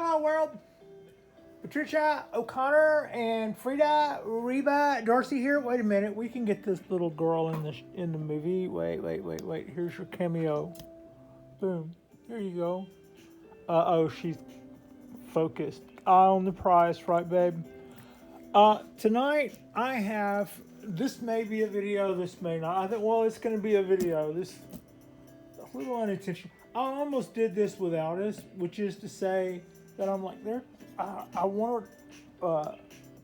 Hello world. Patricia, O'Connor, and Frida, Reba, Darcy here. Wait a minute, we can get this little girl in the movie. Wait. Here's your cameo. Boom. Here you go. Oh, she's focused. Eye on the prize, right, babe? Tonight I have. This may be a video. This may not. I think. Well, it's going to be a video. This a little unintentional. I almost did this without us, which is to say that I'm like there. I want to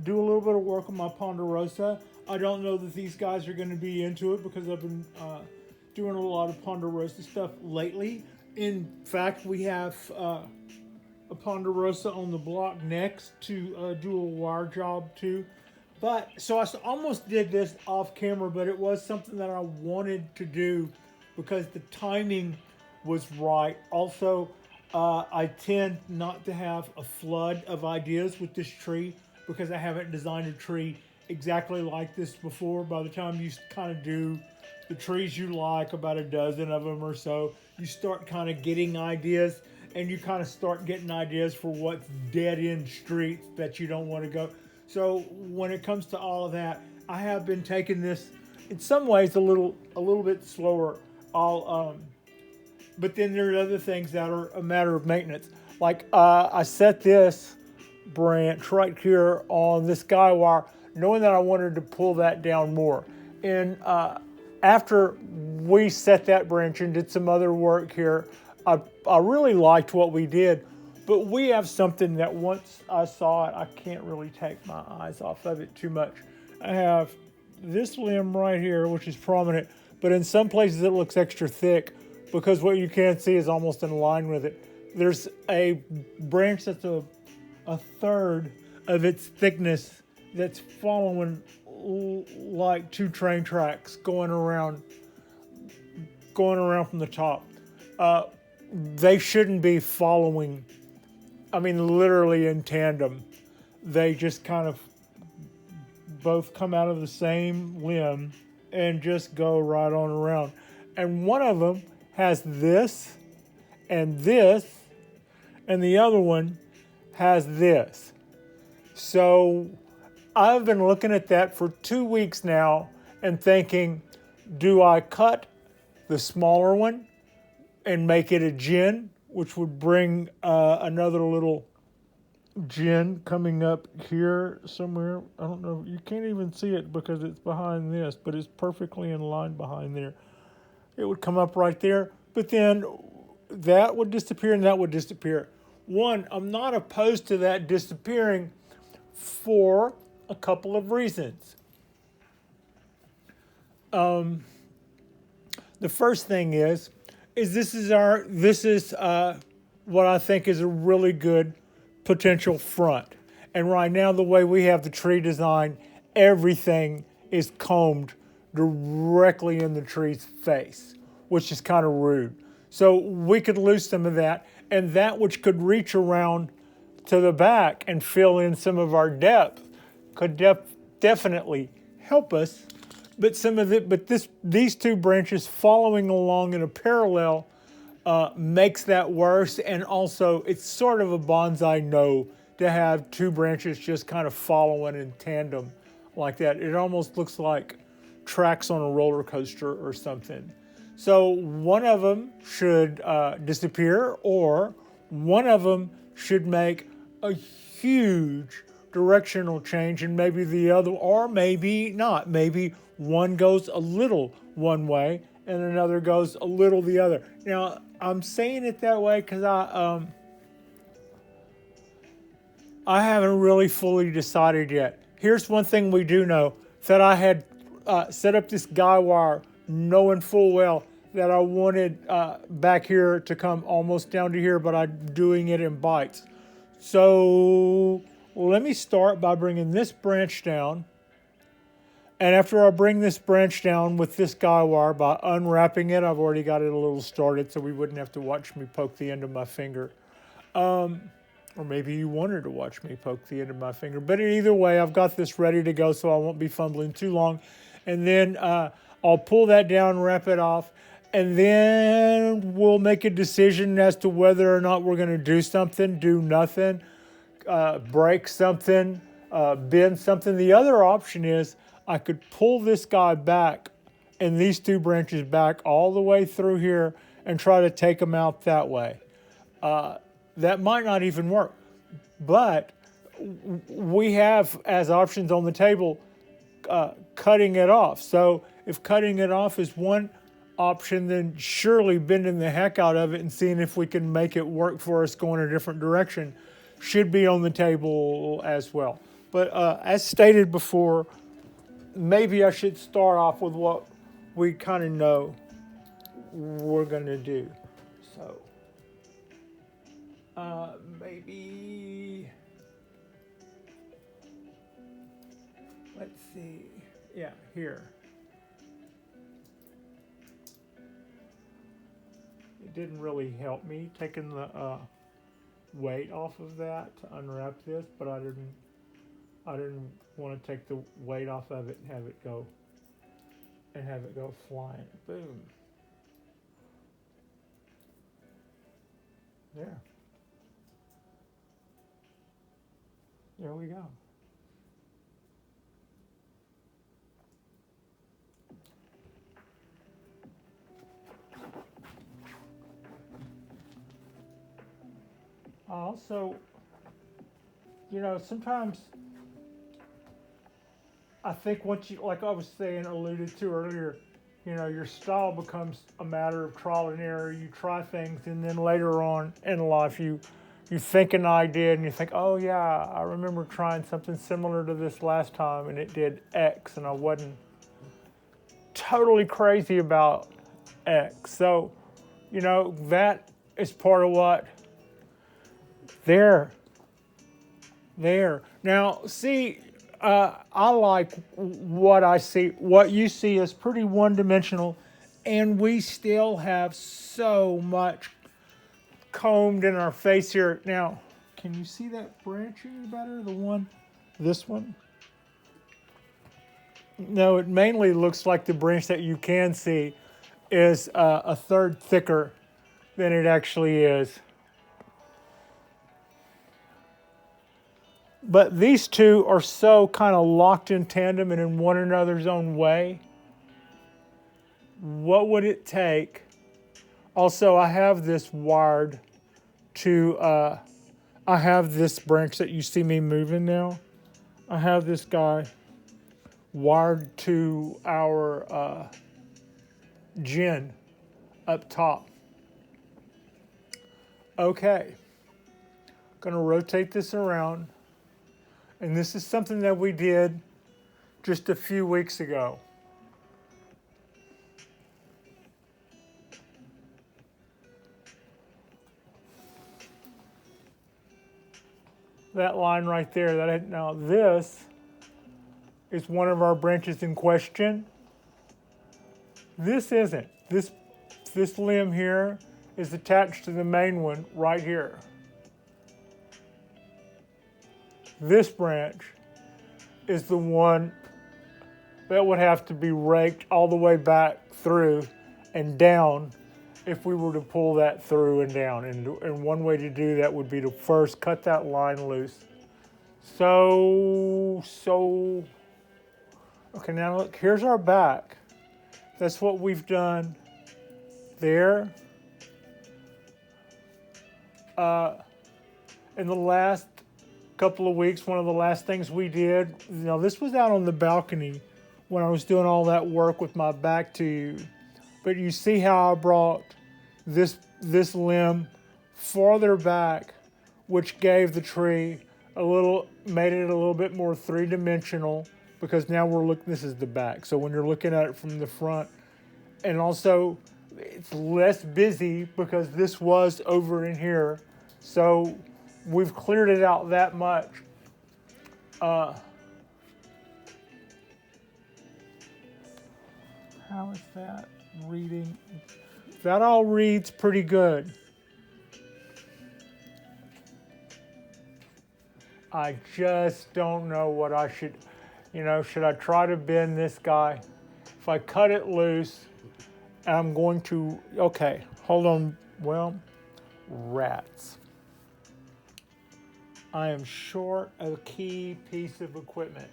do a little bit of work on my Ponderosa. I don't know that these guys are going to be into it because I've been doing a lot of Ponderosa stuff lately. In fact, we have a Ponderosa on the block next to do a wire job too. But so I almost did this off camera, but it was something that I wanted to do because the timing was right. Also, I tend not to have a flood of ideas with this tree because I haven't designed a tree exactly like this before. By the time you kind of do the trees you like, about a dozen of them or so, you start kind of getting ideas, and you kind of start getting ideas for what's dead end streets that you don't want to go. So when it comes to all of that, I have been taking this in some ways a little bit slower. But then there are other things that are a matter of maintenance. Like I set this branch right here on this guy wire, knowing that I wanted to pull that down more. And after we set that branch and did some other work here, I really liked what we did. But we have something that once I saw it, I can't really take my eyes off of it too much. I have this limb right here, which is prominent, but in some places it looks extra thick, because what you can't see is almost in line with it. There's a branch that's a third of its thickness that's following like two train tracks going around from the top. They shouldn't be following, I mean, literally in tandem. They just kind of both come out of the same limb and just go right on around. And one of them has this, and the other one has this. So I've been looking at that for 2 weeks now and thinking, do I cut the smaller one and make it a gin, which would bring another little gin coming up here somewhere. I don't know. You can't even see it because it's behind this, but it's perfectly in line behind there. It would come up right there, but then that would disappear and that would disappear. One, I'm not opposed to that disappearing for a couple of reasons. The first thing is this is what I think is a really good potential front. And right now, the way we have the tree design, everything is combed directly in the tree's face, which is kind of rude. So we could lose some of that, and that which could reach around to the back and fill in some of our depth could definitely help us. But these two branches following along in a parallel makes that worse, and also it's sort of a bonsai no to have two branches just kind of following in tandem like that. It almost looks like tracks on a roller coaster or something. So one of them should disappear, or one of them should make a huge directional change, and maybe the other, or maybe not. Maybe one goes a little one way and another goes a little the other. Now, I'm saying it that way because I haven't really fully decided yet. Here's one thing we do know, that I had set up this guy wire knowing full well that I wanted back here to come almost down to here, but I'm doing it in bites. So let me start by bringing this branch down. And after I bring this branch down with this guy wire, by unwrapping it, I've already got it a little started so we wouldn't have to watch me poke the end of my finger. Or maybe you wanted to watch me poke the end of my finger. But either way, I've got this ready to go so I won't be fumbling too long. And then I'll pull that down, wrap it off. and then we'll make a decision as to whether or not we're going to do something, do nothing, break something, bend something. The other option is I could pull this guy back and these two branches back all the way through here and try to take them out that way. That might not even work, but we have as options on the table cutting it off. So if cutting it off is one option, then surely bending the heck out of it and seeing if we can make it work for us going a different direction should be on the table as well. But as stated before, maybe I should start off with what we kind of know we're going to do. So maybe, let's see, yeah, here. It didn't really help me taking the weight off of that to unwrap this, but I didn't want to take the weight off of it and have it go flying. Boom. There. There we go. Also, sometimes I think once you, like I was saying, alluded to earlier, your style becomes a matter of trial and error. You try things, and then later on in life, you think an idea, and you think, oh yeah, I remember trying something similar to this last time, and it did X, and I wasn't totally crazy about X. So, that is part of what. There. Now, see, I like what I see. What you see is pretty one-dimensional, and we still have so much combed in our face here. Now, can you see that branch any better? This one? No, it mainly looks like the branch that you can see is a third thicker than it actually is. But these two are so kind of locked in tandem and in one another's own way. What would it take? Also, I have this wired to, I have this branch that you see me moving now. I have this guy wired to our gin up top. Okay. Gonna rotate this around. And this is something that we did just a few weeks ago. That line right there, now this is one of our branches in question. This isn't. This limb here is attached to the main one right here. This branch is the one that would have to be raked all the way back through and down if we were to pull that through and down. And one way to do that would be to first cut that line loose. So, okay, now look, here's our back. That's what we've done there. In the last couple of weeks, one of the last things we did, this was out on the balcony when I was doing all that work with my back to you. But you see how I brought this limb farther back, which gave the tree made it a little bit more three-dimensional, because now this is the back. So when you're looking at it from the front, and also it's less busy because this was over in here. So we've cleared it out that much. How is that reading? That all reads pretty good. I just don't know what I should, should I try to bend this guy? If I cut it loose I'm going to, okay, hold on. Well, rats. I am short of a key piece of equipment.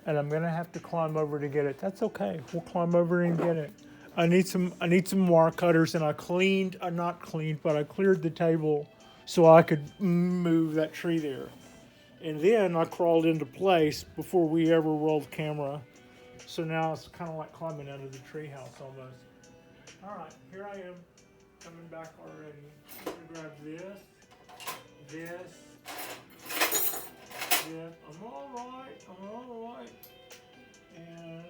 And I'm gonna have to climb over to get it. That's okay. We'll climb over and get it. I need some wire cutters, and I not cleaned, but I cleared the table so I could move that tree there. And then I crawled into place before we ever rolled the camera. So now it's kind of like climbing out of the treehouse almost. All right, here I am, coming back already. I'm gonna grab this. Yeah, I'm all right. And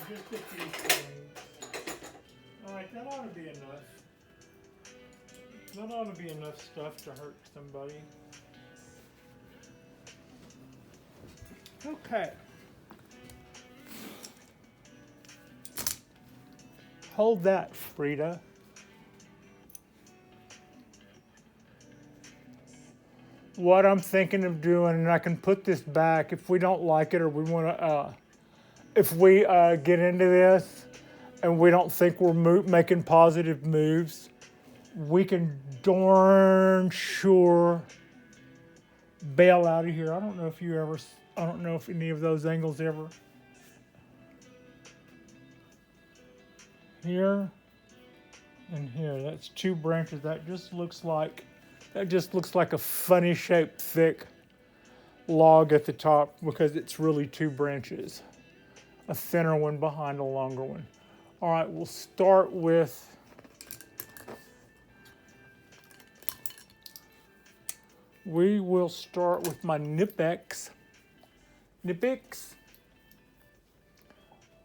just a few things. All right, that ought to be enough. That ought to be enough stuff to hurt somebody. Okay. Hold that, Frida. What I'm thinking of doing, and I can put this back if we don't like it or we want to, if we get into this and we don't think we're making positive moves, we can darn sure bail out of here. I don't know if any of those angles ever. Here and here, that's two branches. That just looks like a funny shaped thick log at the top because it's really two branches. A thinner one behind a longer one. All right, we'll start with my Nipex.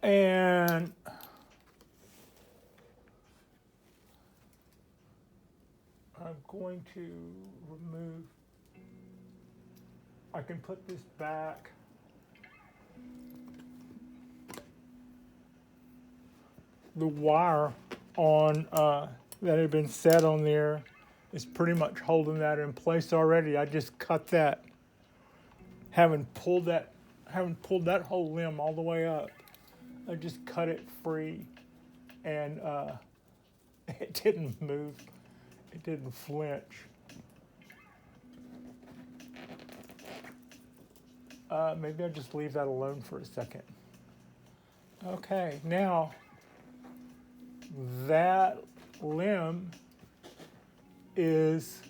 And I'm going to remove, I can put this back. The wire on that had been set on there is pretty much holding that in place already. I just cut that, haven't pulled that whole limb all the way up. I just cut it free, and it didn't move. It didn't flinch. Maybe I'll just leave that alone for a second. Okay, now that limb is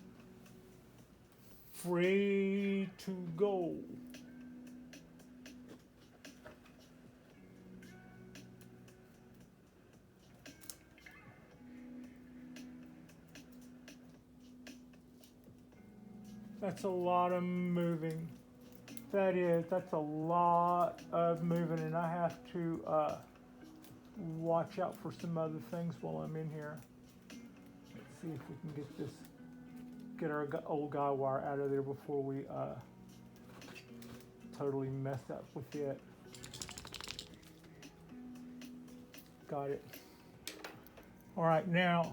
free to go. That's a lot of moving. That's a lot of moving, and I have to watch out for some other things while I'm in here. Let's see if we can get our old guy wire out of there before we totally mess up with it. Got it. All right, now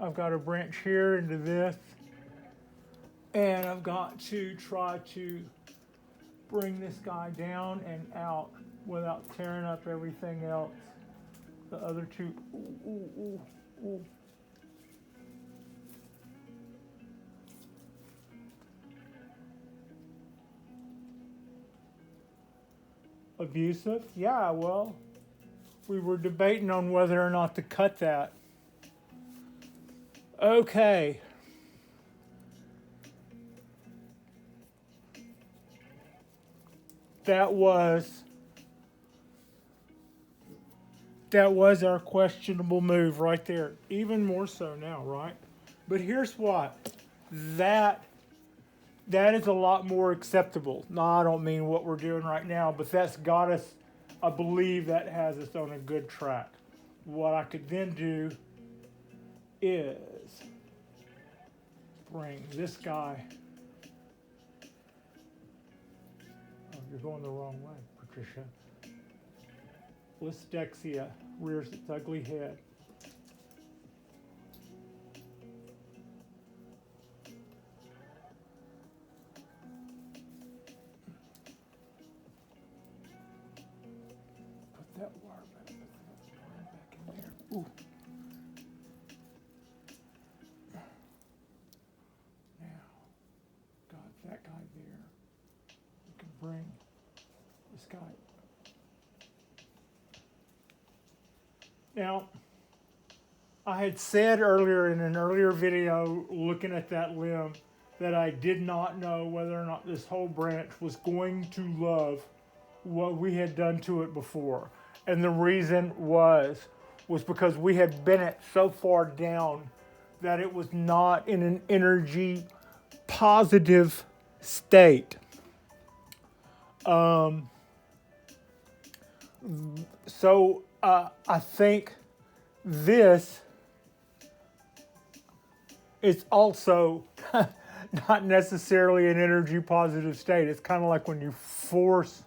I've got a branch here into this, and I've got to try to bring this guy down and out without tearing up everything else. The other two, ooh. Abusive? Yeah, well, we were debating on whether or not to cut that. Okay. That was our questionable move right there. Even more so now, right? But here's what. That is a lot more acceptable. No, I don't mean what we're doing right now, but that's got us, I believe that has us on a good track. What I could then do is bring this guy. Oh, you're going the wrong way, Patricia. Listexia rears its ugly head. Now, I had said earlier in an earlier video looking at that limb that I did not know whether or not this whole branch was going to love what we had done to it before. And the reason was because we had bent it so far down that it was not in an energy positive state. So I think this is also not necessarily an energy positive state. It's kind of like when you force,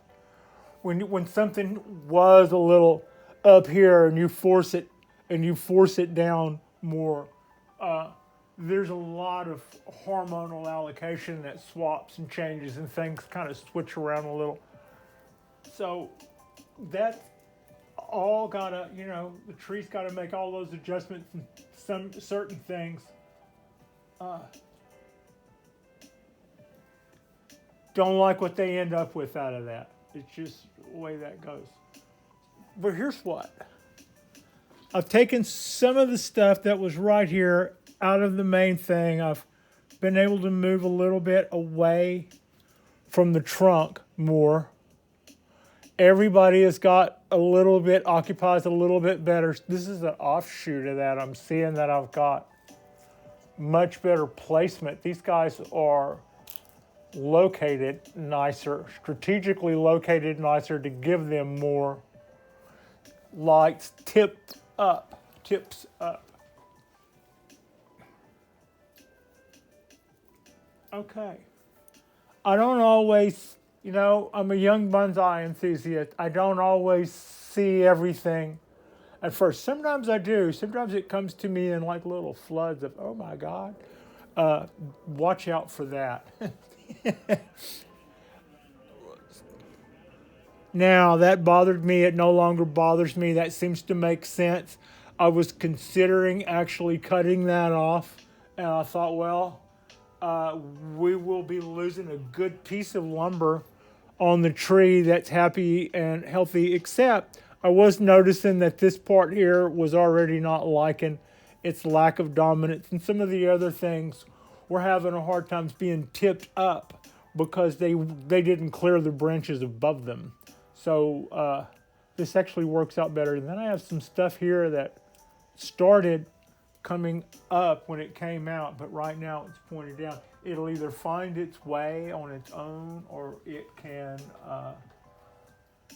when something was a little up here and you force it down more. There's a lot of hormonal allocation that swaps and changes and things kind of switch around a little. So that's all gotta, the tree's gotta make all those adjustments and some certain things. Don't like what they end up with out of that. It's just the way that goes. But here's what. I've taken some of the stuff that was right here out of the main thing. I've been able to move a little bit away from the trunk more. Everybody has got a little bit, occupies a little bit better. This is an offshoot of that. I'm seeing that I've got much better placement. These guys are located nicer, strategically located nicer to give them more lights, tips up. Okay. I don't always, I'm a young bonsai enthusiast. I don't always see everything at first. Sometimes I do. Sometimes it comes to me in like little floods of, oh my God. Watch out for that. Now, that bothered me. It no longer bothers me. That seems to make sense. I was considering actually cutting that off. And I thought, well, we will be losing a good piece of lumber on the tree that's happy and healthy, except I was noticing that this part here was already not liking its lack of dominance, and some of the other things were having a hard time being tipped up because they didn't clear the branches above them. So this actually works out better. And then I have some stuff here that started coming up when it came out, but right now it's pointed down. It'll either find its way on its own or it can,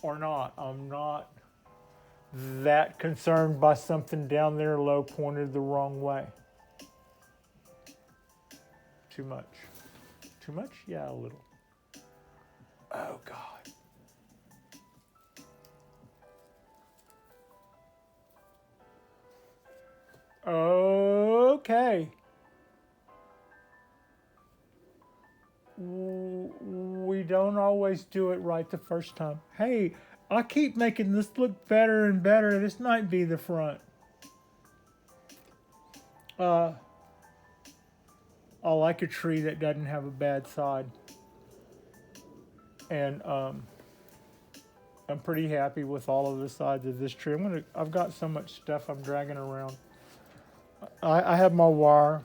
or not. I'm not that concerned by something down there low pointed the wrong way. Too much. Too much? Yeah, a little. Oh, God. Okay. We don't always do it right the first time. Hey, I keep making this look better and better. This might be the front. I like a tree that doesn't have a bad side. And I'm pretty happy with all of the sides of this tree. I've got so much stuff I'm dragging around. I have my wire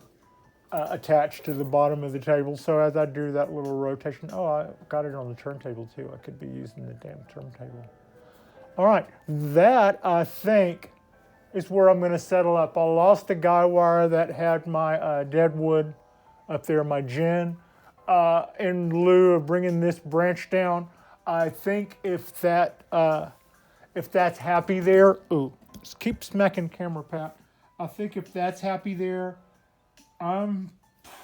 attached to the bottom of the table, so as I do that little rotation, I got it on the turntable too. I could be using the damn turntable. All right, that I think is where I'm going to settle up. I lost the guy wire that had my dead wood up there, my gin. In lieu of bringing this branch down, I think if that's happy there, keep smacking camera, Pat. I think if that's happy there, I'm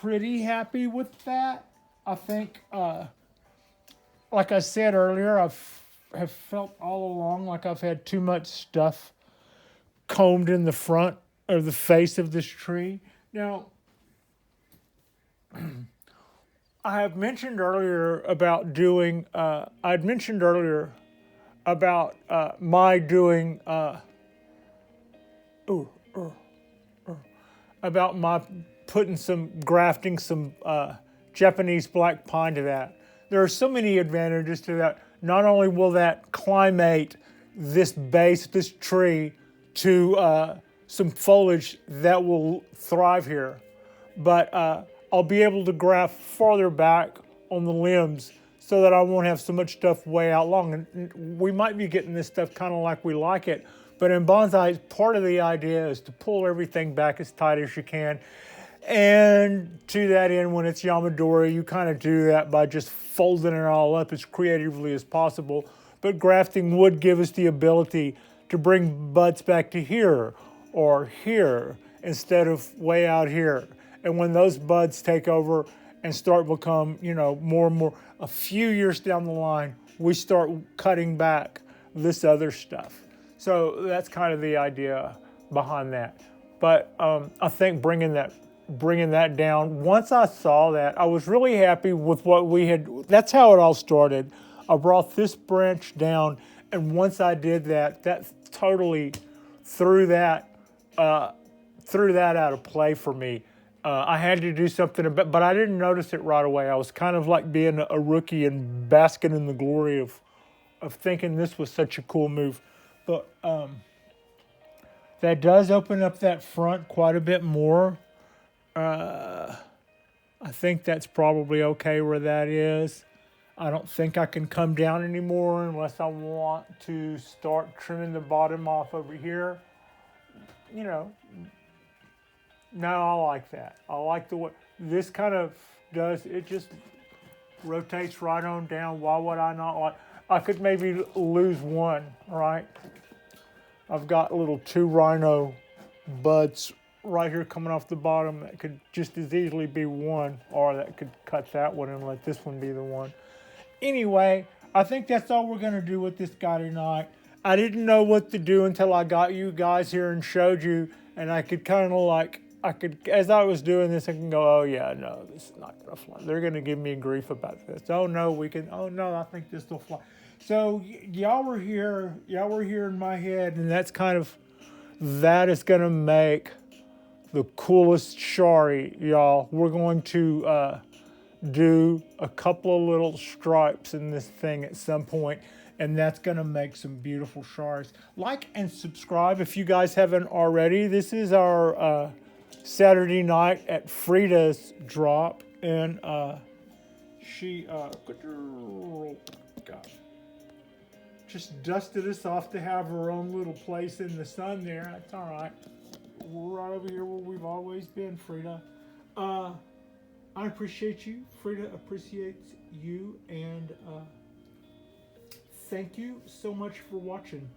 pretty happy with that. I think, like I said earlier, have felt all along like I've had too much stuff combed in the front or the face of this tree. Now, I have mentioned earlier about doing, my doing, about my grafting some Japanese black pine to that. There are so many advantages to that. Not only will that climate this base, this tree, to some foliage that will thrive here. But I'll be able to graft farther back on the limbs so that I won't have so much stuff way out long. And we might be getting this stuff kind of like we like it, but in bonsai, part of the idea is to pull everything back as tight as you can. And to that end, when it's Yamadori, you kind of do that by just folding it all up as creatively as possible. But grafting would give us the ability to bring buds back to here or here instead of way out here. And when those buds take over and start become, more and more, a few years down the line, we start cutting back this other stuff. So that's kind of the idea behind that. But I think bringing that down, once I saw that, I was really happy with what we had. That's how it all started. I brought this branch down, and once I did that, that totally threw that out of play for me. I had to do something about, but I didn't notice it right away. I was kind of like being a rookie and basking in the glory of thinking this was such a cool move. But that does open up that front quite a bit more. I think that's probably okay where that is. I don't think I can come down anymore unless I want to start trimming the bottom off over here. No, I like that. I like the way this kind of does. It just rotates right on down. Why would I not like? I could maybe lose one, right? I've got little 2 rhino buds right here coming off the bottom that could just as easily be one, or that could cut that one and let this one be the one. Anyway, I think that's all we're going to do with this guy tonight. I didn't know what to do until I got you guys here and showed you, and I could kind of as I was doing this, I can go, oh yeah, no, this is not going to fly. They're going to give me grief about this. Oh no, I think this will fly. So y'all were here in my head, and that is going to make the coolest shari, y'all. We're going to do a couple of little stripes in this thing at some point, and that's going to make some beautiful sharis. Like and subscribe if you guys haven't already. This is our Saturday night at Frida's drop, and she just dusted us off to have her own little place in the sun there. That's all right. We're right over here where we've always been, Frida. I appreciate you. Frida appreciates you, and thank you so much for watching.